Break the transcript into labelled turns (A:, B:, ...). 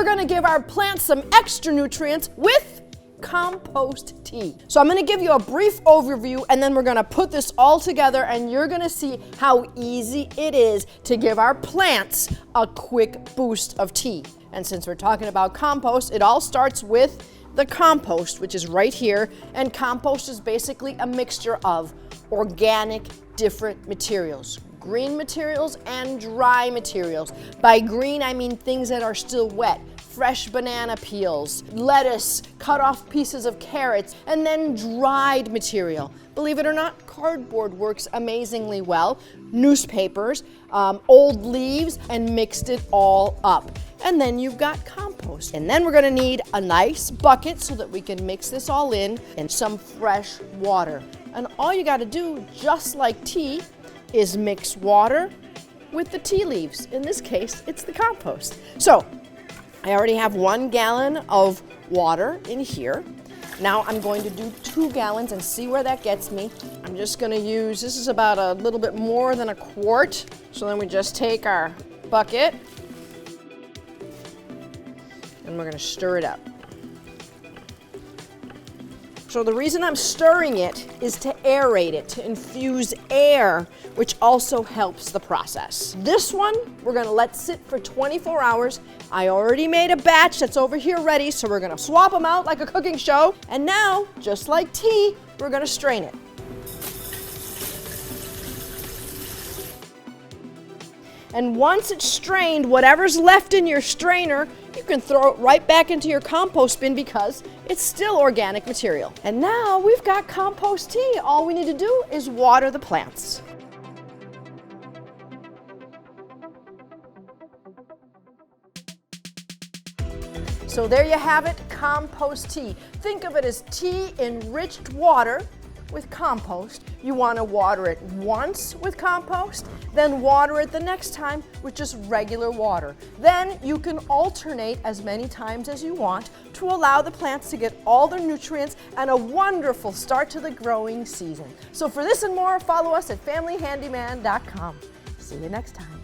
A: gonna give our plants some extra nutrients with compost tea. So I'm gonna give you a brief overview and then we're gonna put this all together and you're gonna see how easy it is to give our plants a quick boost of tea. And since we're talking about compost, it all starts with the compost, which is right here. And compost is basically a mixture of organic, different materials. Green materials and dry materials. By green, I mean things that are still wet. Fresh banana peels, lettuce, cut off pieces of carrots, and then dried material. Believe it or not, cardboard works amazingly well. Newspapers, old leaves, and mixed it all up. And then you've got compost. And then we're gonna need a nice bucket so that we can mix this all in and some fresh water. And all you gotta do, just like tea, is mix water with the tea leaves. In this case, it's the compost. So, I already have 1 gallon of water in here. Now I'm going to do 2 gallons and see where that gets me. I'm just gonna use, this is about a little bit more than a quart. So then we just take our bucket and we're gonna stir it up. So the reason I'm stirring it is to aerate it, to infuse air, which also helps the process. This one, we're gonna let sit for 24 hours. I already made a batch that's over here ready, so we're gonna swap them out like a cooking show. And now, just like tea, we're gonna strain it. And once it's strained, whatever's left in your strainer, you can throw it right back into your compost bin because it's still organic material. And now we've got compost tea. All we need to do is water the plants. So there you have it, compost tea. Think of it as tea-enriched water with compost. You want to water it once with compost, then water it the next time with just regular water. Then you can alternate as many times as you want to allow the plants to get all their nutrients and a wonderful start to the growing season. So for this and more, follow us at familyhandyman.com. See you next time.